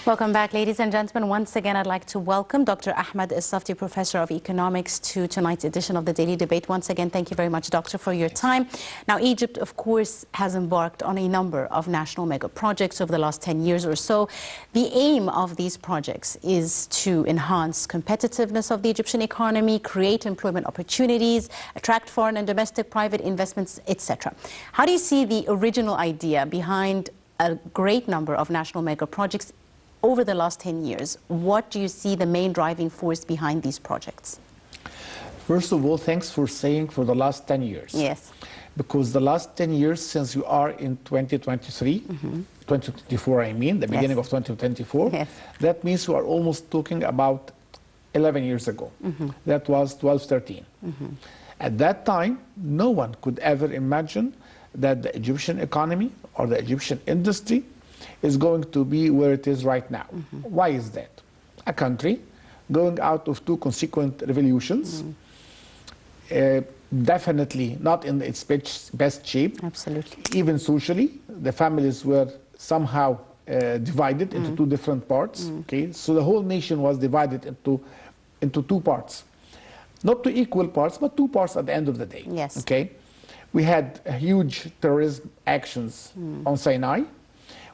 Welcome back, ladies and gentlemen. Once again, I'd like to welcome Dr. Ahmed, Safty Professor of Economics, to tonight's edition of the Daily Debate. Once again, thank you very much, Doctor, for your time. Now, Egypt, of course, has embarked on a number of national mega projects over the last 10 years or so. The aim of these projects is to enhance competitiveness of the Egyptian economy, create employment opportunities, attract foreign and domestic private investments, etc. How do you see the original idea behind a great number of national mega projects over the last 10 years? What do you see the main driving force behind these projects? First of all, thanks for saying for the last 10 years. Yes. Because the last 10 years since you are in 2023, 2024 I mean, the beginning of 2024, that means you are almost talking about 11 years ago. That was 12-13. At that time, no one could ever imagine that the Egyptian economy or the Egyptian industry is going to be where it is right now. Why is that? A country going out of two consequent revolutions, definitely not in its best shape. Absolutely. Even socially, the families were somehow divided into two different parts. Okay, so the whole nation was divided into two parts, not two equal parts, but two parts at the end of the day. Yes. Okay, we had huge terrorism actions on Sinai.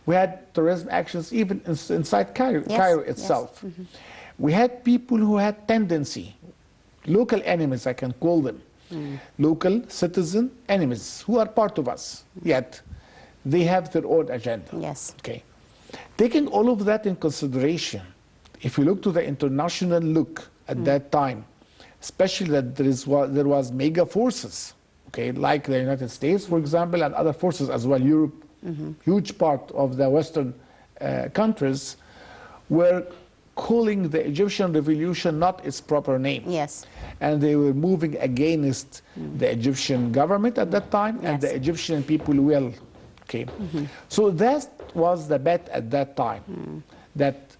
We had terrorism actions even inside Cairo itself. We had people who had tendency, local enemies I can call them, local citizen enemies who are part of us, yet they have their own agenda. Yes. Okay. Taking all of that in consideration, if you look to the international look at that time, especially that there was mega forces, okay, like the United States, for example, and other forces as well, Europe, huge part of the Western countries were calling the Egyptian revolution not its proper name. Yes. And they were moving against the Egyptian government at that time and the Egyptian people will. Okay. So that was the bet at that time, that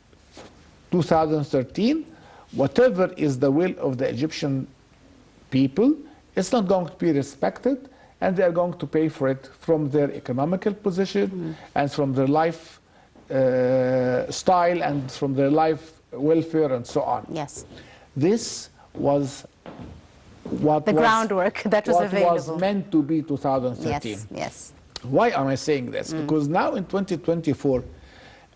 2013, whatever is the will of the Egyptian people, it's not going to be respected, and they are going to pay for it from their economical position and from their life style and from their life welfare and so on. Yes. This was what the groundwork that was available. Was meant to be 2013. Yes, yes. Why am I saying this? Because now in 2024,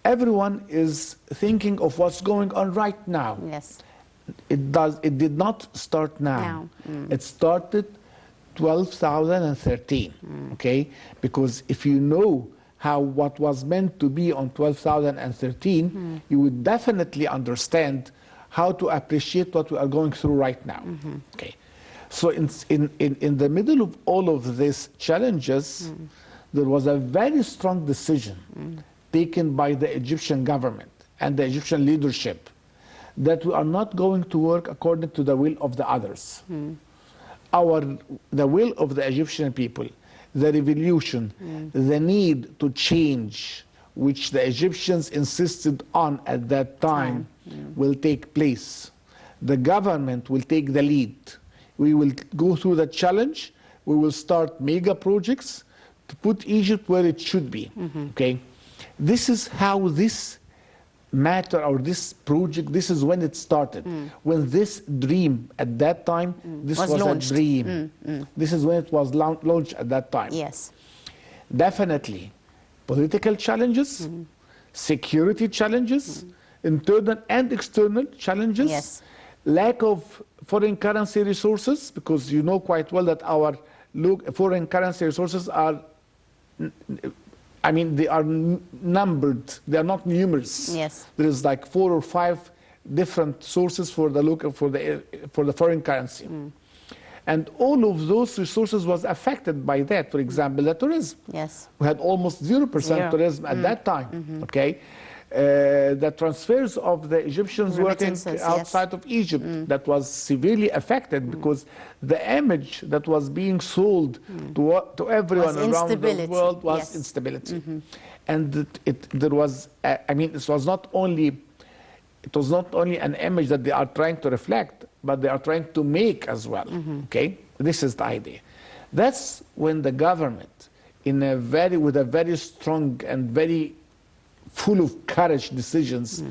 everyone is thinking of what's going on right now. Yes. It did not start now. It started 12,013, okay? Because if you know what was meant to be on 12,013, you would definitely understand how to appreciate what we are going through right now, okay? So in the middle of all of these challenges, there was a very strong decision taken by the Egyptian government and the Egyptian leadership that we are not going to work according to the will of the others. The will of the Egyptian people, the revolution, the need to change, which the Egyptians insisted on at that time, will take place. The government will take the lead. We will go through the challenge. We will start mega projects to put Egypt where it should be. Okay, this is how this matter or this project, this is when it started. When this dream at that time, this was launched. A dream. This is when it was launched at that time. Yes. Definitely political challenges, security challenges, internal and external challenges, lack of foreign currency resources, because you know quite well that our foreign currency resources are, I mean, they are numbered. They are not numerous. Yes. There is like 4 or 5 different sources for the foreign currency, and all of those resources was affected by that. For example, the tourism. Yes. We had almost 0% tourism at that time. Okay. The transfers of the Egyptians working outside of Egypt, that was severely affected because the image that was being sold to everyone around the world was instability. And there was, I mean, it was not only an image that they are trying to reflect, but they are trying to make as well. Okay, this is the idea. That's when the government, with a very strong and very full of courage decisions,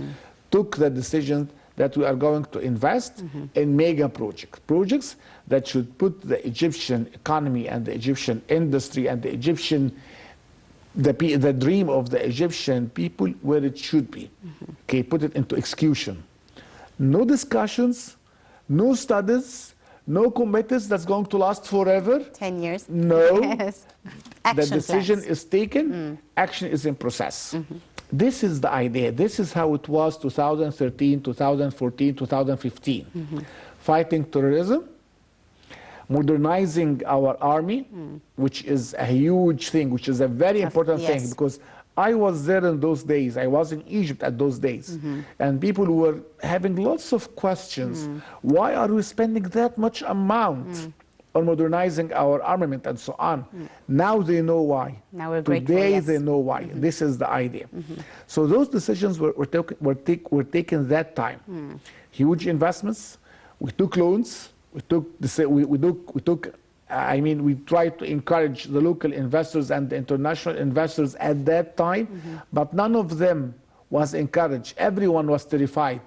took the decision that we are going to invest in mega projects that should put the Egyptian economy and the Egyptian industry and the the dream of the Egyptian people where it should be. Okay, put it into execution. No discussions, no studies, no committees that's going to last forever. 10 years. No. Yes. The Action decision plans. is taken, action is in process. This is the idea. This is how it was 2013, 2014, 2015. Fighting terrorism, modernizing our army, which is a huge thing, which is a very important thing, because I was there in those days. I was in Egypt at those days. And people were having lots of questions. Why are we spending that much amount on modernizing our armament and so on? Now they know why. Now we're grateful, Today yes. they know why. This is the idea. So those decisions were taken that time. Huge investments. We took loans. We tried to encourage the local investors and the international investors at that time, but none of them was encouraged. Everyone was terrified,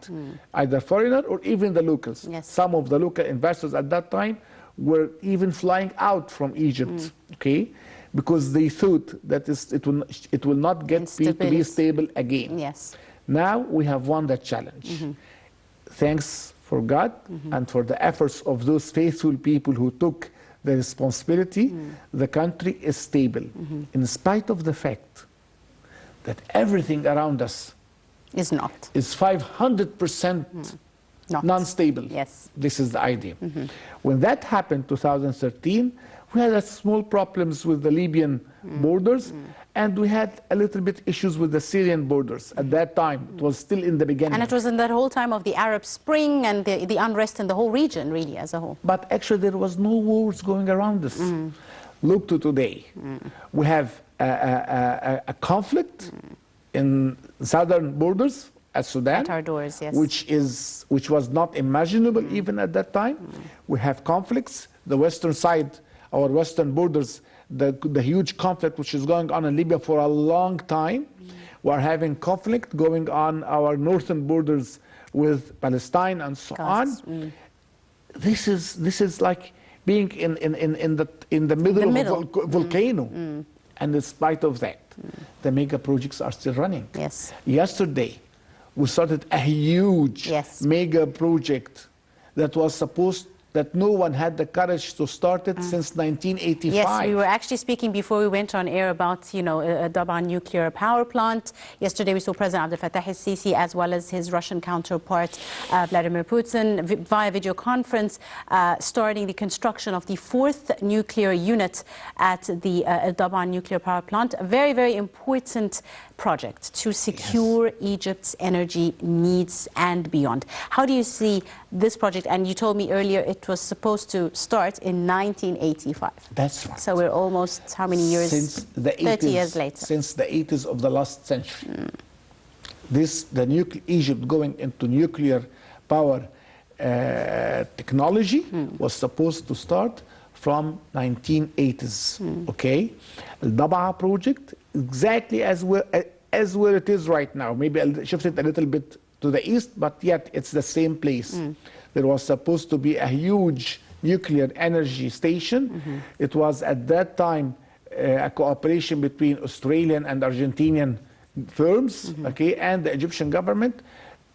either foreigner or even the locals. Yes. Some of the local investors at that time were even flying out from Egypt, okay, because they thought that it will not get to be stable again. Yes. Now we have won that challenge. Thanks for God and for the efforts of those faithful people who took the responsibility. The country is stable, in spite of the fact that everything around us is 500% non-stable. Yes. This is the idea. When that happened, 2013, we had small problems with the Libyan borders, and we had a little bit issues with the Syrian borders at that time. It was still in the beginning. And it was in that whole time of the Arab Spring and the unrest in the whole region, really, as a whole. But actually, there was no wars going around us. Look to today. We have a conflict in southern borders at Sudan, At our doors, yes. which was not imaginable even at that time. We have conflicts. The western side, our western borders, the huge conflict which is going on in Libya for a long time. We're having conflict going on our northern borders with Palestine and so on. This is like being in the middle of a volcano. And in spite of that, the mega projects are still running. Yes. Yesterday, we started a huge mega project that was that no one had the courage to start it since 1985. Yes, we were actually speaking before we went on air about, a Daba nuclear power plant. Yesterday we saw President Abdel Fattah el-Sisi as well as his Russian counterpart Vladimir Putin via video conference starting the construction of the 4th nuclear unit at the Daba nuclear power plant. A very, very important project to secure Egypt's energy needs and beyond. How do you see this project? And you told me earlier it was supposed to start in 1985. That's right. So we're almost how many years? Since the 80s, 30 years later. Since the 80s of the last century. Egypt going into nuclear power technology was supposed to start from 1980s. Okay, the Daba project exactly as where it is right now. Maybe I'll shift it a little bit to the east, but yet it's the same place. There was supposed to be a huge nuclear energy station. It was at that time a cooperation between Australian and Argentinian firms, okay, and the Egyptian government.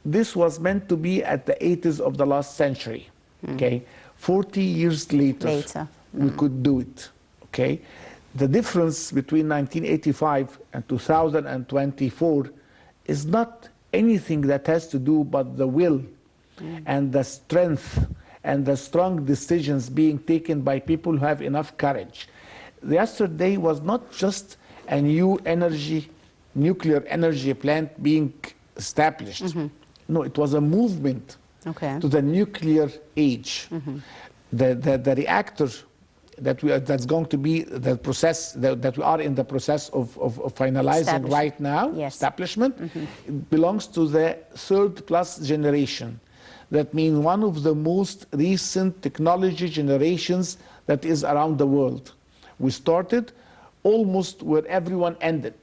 This was meant to be at the 80s of the last century. Okay, 40 years later. We could do it. Okay, the difference between 1985 and 2024 is not anything that has to do but the will and the strength and the strong decisions being taken by people who have enough courage. Yesterday was not just a new nuclear energy plant being established. No, it was a movement to the nuclear age. The reactor that's going to be the process that we are in the process of finalizing right now, establishment, belongs to the 3rd+ generation. That means one of the most recent technology generations that is around the world. We started almost where everyone ended.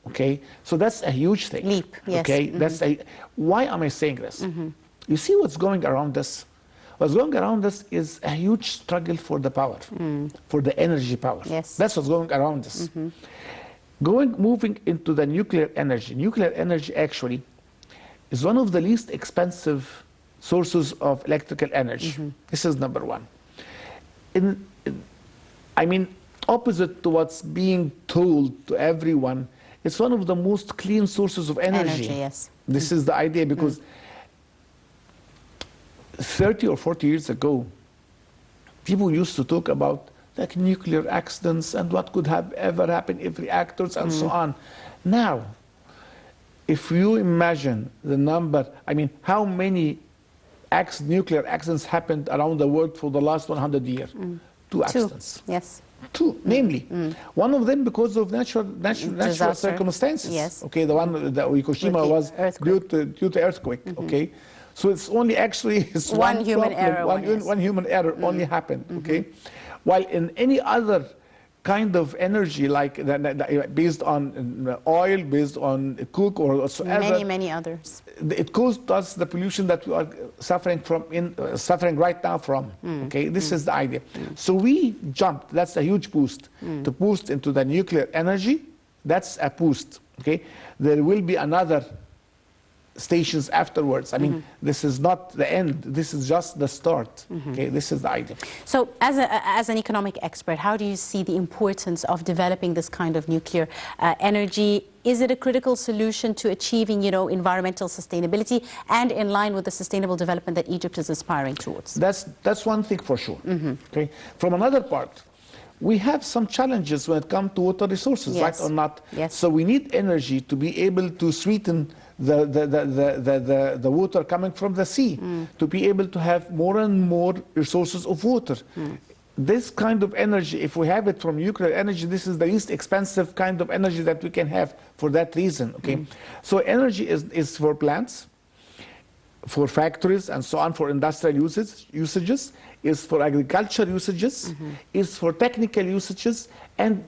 Okay, so that's a huge thing. Leap, yes. Okay, why am I saying this? You see what's going around us? What's going around us is a huge struggle for the power, for the energy power. Yes. That's what's going around us. Moving into the nuclear energy. Nuclear energy actually is one of the least expensive sources of electrical energy. This is number one. Opposite to what's being told to everyone, it's one of the most clean sources of energy. Yes. This is the idea, because 30 or 40 years ago, people used to talk about like nuclear accidents and what could have ever happened if reactors and so on. Now, if you imagine the number, how many nuclear accidents happened around the world for the last 100 years? Two accidents. Yes. Two, namely. One of them because of natural circumstances. Yes. Okay, the one that Fukushima was due to earthquake. Okay, so it's only actually one human error. One human error only happened. Okay, while in any other kind of energy, like based on oil, based on coke or whatsoever, many others, it caused us the pollution that we are suffering right now from. Okay, this is the idea. So we jumped. That's a huge boost to boost into the nuclear energy. That's a boost. Okay, there will be another stations afterwards. This is not the end. This is just the start. Okay, this is the idea. So, as an economic expert, how do you see the importance of developing this kind of nuclear energy? Is it a critical solution to achieving, environmental sustainability and in line with the sustainable development that Egypt is aspiring towards? That's one thing for sure. Okay. From another part, we have some challenges when it comes to water resources, right or not? Yes. So we need energy to be able to sweeten the water coming from the sea, to be able to have more and more resources of water. This kind of energy, if we have it from nuclear energy, this is the least expensive kind of energy that we can have for that reason. Okay, so energy is for plants, for factories and so on, for industrial usages, is for agriculture usages, is for technical usages, and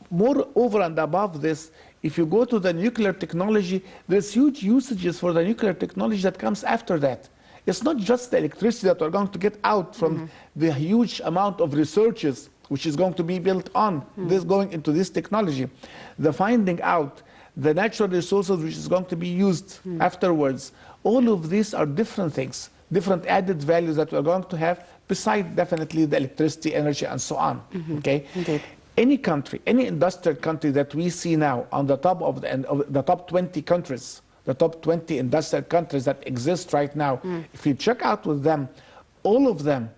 more over and above this, if you go to the nuclear technology, there's huge usages for the nuclear technology that comes after that. It's not just the electricity that we're going to get out from the huge amount of researches which is going to be built on this, going into this technology. The finding out the natural resources which is going to be used afterwards. All of these are different things, different added values that we're going to have, beside definitely the electricity, energy, and so on. Okay. Indeed. Any country, any industrial country that we see now on the top of the top 20 countries, the top 20 industrial countries that exist right now, if you check out with them, all of them,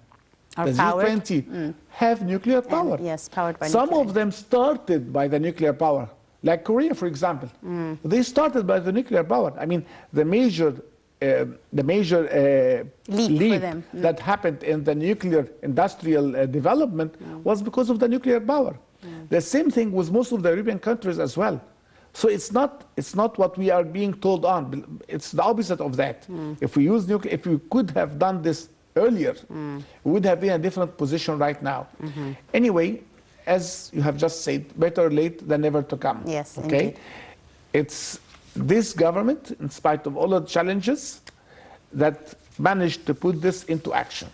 the G20, have nuclear power. Yes, powered by Some nuclear. of them started by the nuclear power, like Korea, for example. They started by the nuclear power. The major leap for them. that happened in the nuclear industrial development was because of the nuclear power. The same thing with most of the European countries as well. So it's not what we are being told on. It's the opposite of that. If we use nuclear, if we could have done this earlier, we would have been in a different position right now. Anyway, as you have just said, better late than never to come. Yes, okay. Indeed. It's this government, in spite of all the challenges, that managed to put this into action.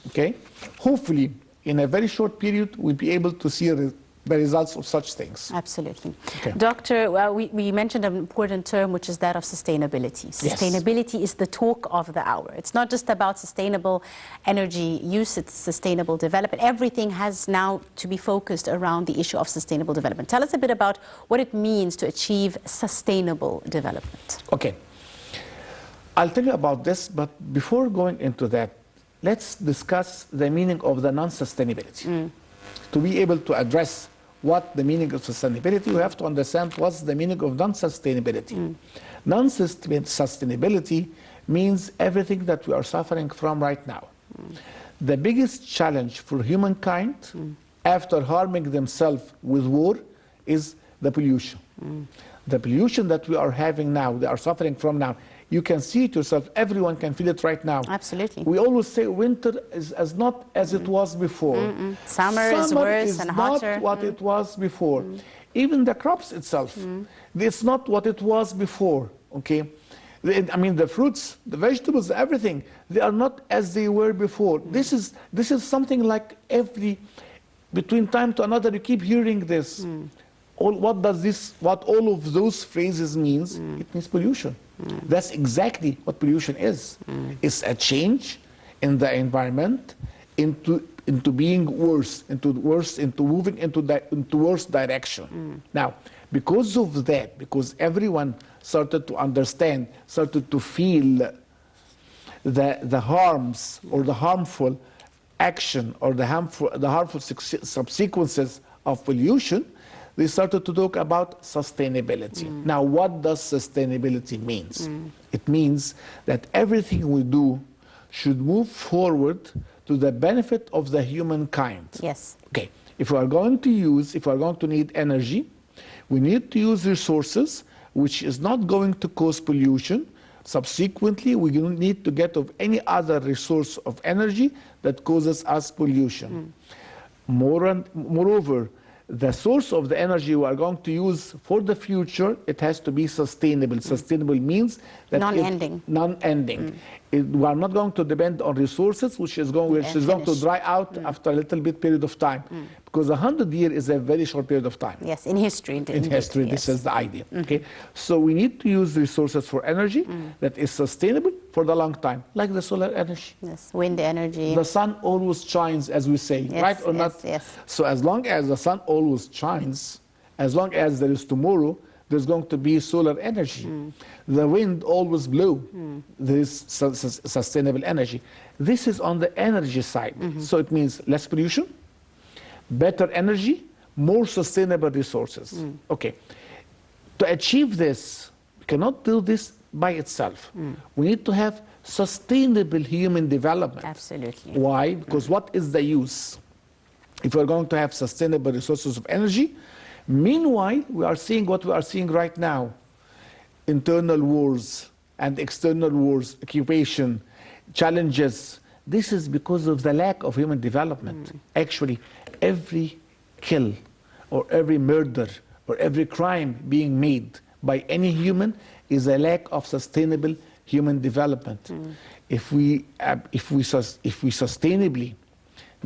Okay. Hopefully, in a very short period, we'll be able to see the results of such things. Absolutely. Okay. Doctor, we mentioned an important term, which is that of sustainability. Sustainability is the talk of the hour. It's not just about sustainable energy use, it's sustainable development. Everything has now to be focused around the issue of sustainable development. Tell us a bit about what it means to achieve sustainable development. Okay. I'll tell you about this, but before going into that, let's discuss the meaning of the non-sustainability. To be able to address what the meaning of sustainability, we have to understand what's the meaning of non-sustainability. Non-sustainability means everything that we are suffering from right now. The biggest challenge for humankind after harming themselves with war is the pollution. The pollution that we are having now, they are suffering from now. You can see it yourself. Everyone can feel it right now. Absolutely. We always say winter is not as it was before. Summer is worse is and hotter. not what it was before. Even the crops itself. It's not what it was before, okay? I mean, the fruits, the vegetables, everything, they are not as they were before. This is something like between time to another, you keep hearing this. What all of those phrases means? It means pollution. That's exactly what pollution is. It's a change in the environment into being worse, into moving into worse direction. Now, because of that, because everyone started to understand, started to feel the harms or the harmful action or the harmful subsequences of pollution, they started to talk about sustainability. Now, what does sustainability means? It means that everything we do should move forward to the benefit of the humankind. Yes. Okay. If we are going to need energy, we need to use resources which is not going to cause pollution. Subsequently, we don't need to get of any other resource of energy that causes us pollution. Moreover, the source of the energy we are going to use for the future, it has to be sustainable. Sustainable means that non-ending. Non-ending. We are not going to depend on resources which is going to dry out after a little bit period of time. Because 100 years is a very short period of time. Yes, in history. In history, yes. This is the idea. Okay, so we need to use resources for energy that is sustainable for the long time, like the solar energy. Yes, wind energy. The sun always shines, as we say, Yes, right or yes, not? yes. So as long as the sun always shines, as long as there is tomorrow, there's going to be solar energy. The wind always blows. There is sustainable energy. This is on the energy side. So it means less pollution, better energy, more sustainable resources. Okay. To achieve this, we cannot do this by itself. We need to have sustainable human development. Absolutely. Why? Because what is the use? If we're going to have sustainable resources of energy, meanwhile, we are seeing what we are seeing right now. Internal wars and external wars, occupation, challenges. This is because of the lack of human development. Actually, every kill or every murder or every crime being made by any human is a lack of sustainable human development. If we sustainably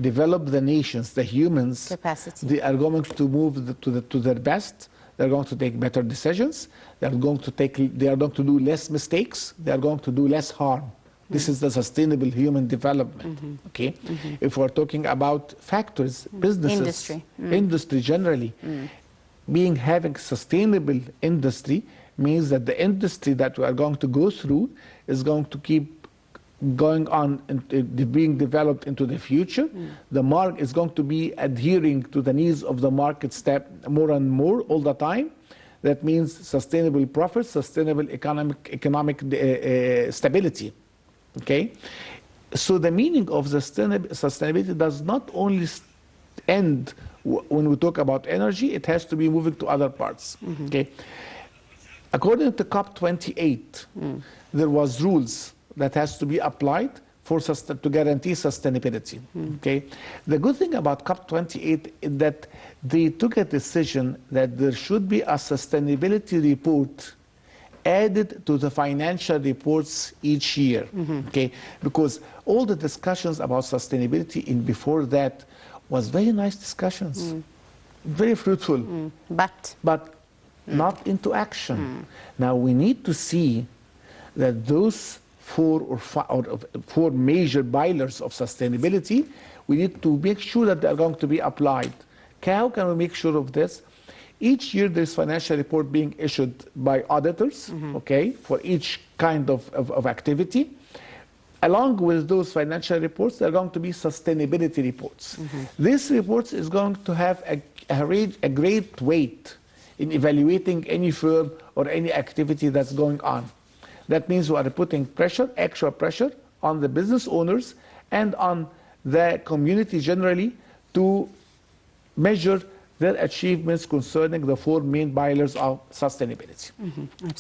develop the nations, the humans, capacity, they are going to move to their best. They're going to take better decisions. They are going to do less mistakes. They are going to do less harm. This is the sustainable human development. Okay, if we're talking about factories, businesses, industry generally, having sustainable industry means that the industry that we are going to go through is going to keep going on and being developed into the future. The market is going to be adhering to the needs of the market step more and more all the time. That means sustainable profits, sustainable economic stability. Okay, so the meaning of sustainability does not only end when we talk about energy. It has to be moving to other parts. Okay, according to COP28, there was rules that has to be applied to guarantee sustainability. Okay, the good thing about COP28 is that they took a decision that there should be a sustainability report added to the financial reports each year. Okay, because all the discussions about sustainability before that was very nice discussions, very fruitful, but not into action. Now we need to see that those four major pillars of sustainability, we need to make sure that they are going to be applied. How can we make sure of this? Each year there's financial report being issued by auditors, okay, for each kind of activity. Along with those financial reports, there are going to be sustainability reports. This report is going to have a great weight in evaluating any firm or any activity that's going on. That means we are putting pressure, extra pressure, on the business owners and on the community generally to measure their achievements concerning the four main pillars of sustainability.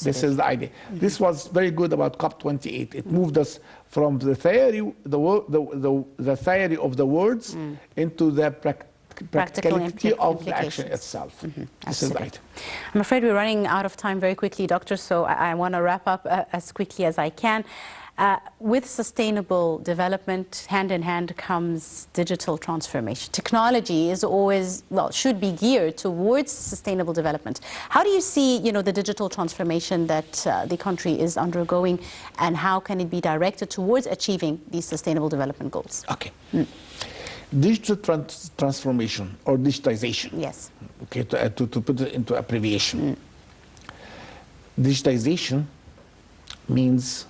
This is the idea. This was very good about COP28. It moved us from the theory, the theory of the words into the practicality of the action implications. itself. This is Absolutely. right. I'm afraid we're running out of time very quickly, Doctor, so I want to wrap up as quickly as I can. With sustainable development, hand in hand comes digital transformation. Technology is always, well, should be geared towards sustainable development. How do you see, the digital transformation that the country is undergoing, and how can it be directed towards achieving these sustainable development goals? Okay. Digital transformation or digitization. Yes. Okay, to put it into abbreviation. Digitization means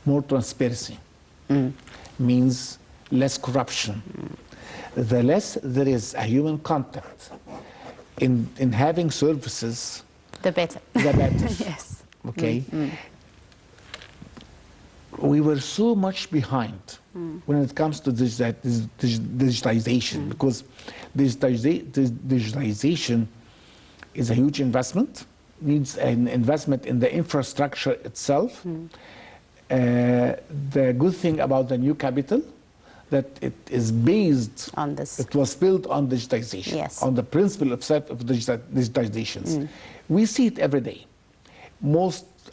more transparency, means less corruption. The less there is a human contact in having services, The better. the better. Yes. Okay? We were so much behind when it comes to digitization, because digitization is a huge investment, needs an investment in the infrastructure itself. The good thing about the new capital, that it is based On this. It was built on digitization, Yes. on the principle of digitizations. We see it every day.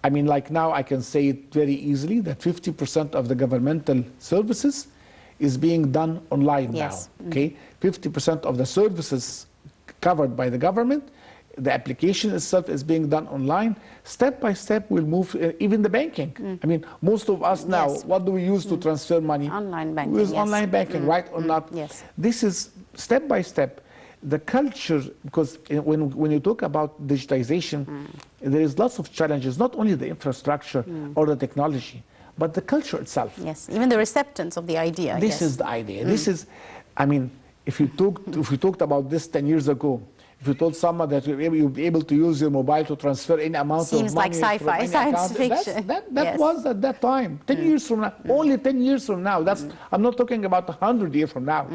Like now I can say it very easily that 50% of the governmental services is being done online Yes. now. Okay, 50% of the services covered by the government, the application itself is being done online. Step by step, we'll move, even the banking. Most of us now, Yes. what do we use to transfer money? Online banking, We use yes. online banking, right or not? Yes. This is step by step. The culture, because when you talk about digitization, there is lots of challenges, not only the infrastructure or the technology, but the culture itself. Yes, even the receptance of the idea. This is the idea. This is, if we talked about this 10 years ago, if you told someone that you'll be able to use your mobile to transfer any amount Seems of money, like sci-fi, from any science account, fiction. that Yes. was at that time. 10 years from now, only 10 years from now. I'm not talking about 100 years from now.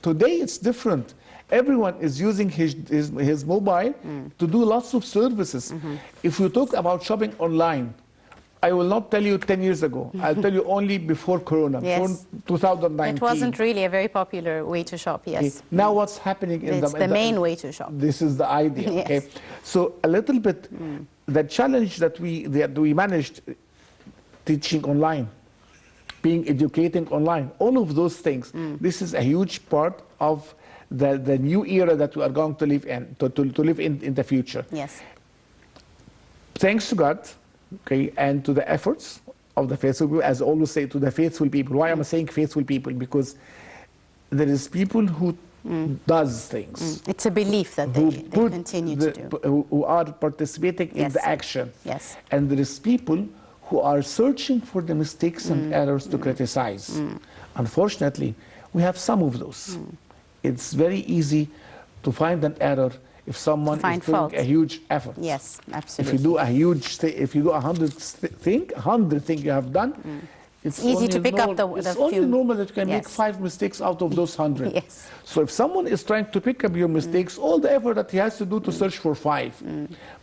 Today it's different. Everyone is using his mobile to do lots of services. If you talk about shopping online, I will not tell you 10 years ago. I'll tell you only before Corona, Yes. before 2019. It wasn't really a very popular way to shop, yes. Now what's happening in It's the main way to shop. This is the idea. Yes. Okay, so a little bit, the challenge that we managed, teaching online, being educating online, all of those things. This is a huge part of the new era that we are going to live in, to live in the future. Yes. Thanks to God, okay, and to the efforts of the faithful people, as I always say, to the faithful people. Why am I saying faithful people? Because there is people who does things. It's a belief that they continue to do. Who are participating in Yes. the action. Yes. And there is people who are searching for the mistakes and errors to criticize. Unfortunately, we have some of those. It's very easy to find an error if someone is doing fault. a huge effort. Yes, If absolutely. you do a huge, if you do 100 things you have done, it's easy only to pick up the It's only few- normal that you can make Yes. 5 mistakes out of those 100. Yes. So if someone is trying to pick up your mistakes, all the effort that he has to do to search for 5,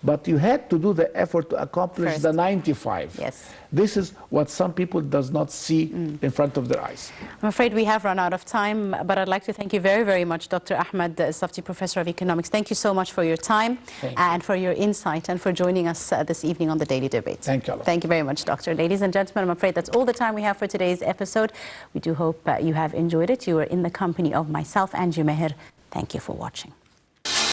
but you had to do the effort to accomplish First. the 95. Yes. This is what some people does not see in front of their eyes. I'm afraid we have run out of time, but I'd like to thank you very, very much, Dr. Ahmed, Safty Professor of Economics. Thank you so much for your time Thank you. and for your insight and for joining us this evening on the Daily Debate. Thank you. Thank you very much, Doctor. Ladies and gentlemen, I'm afraid that's all the time we have for today's episode. We do hope you have enjoyed it. You are in the company of myself and Jumeher. Thank you for watching.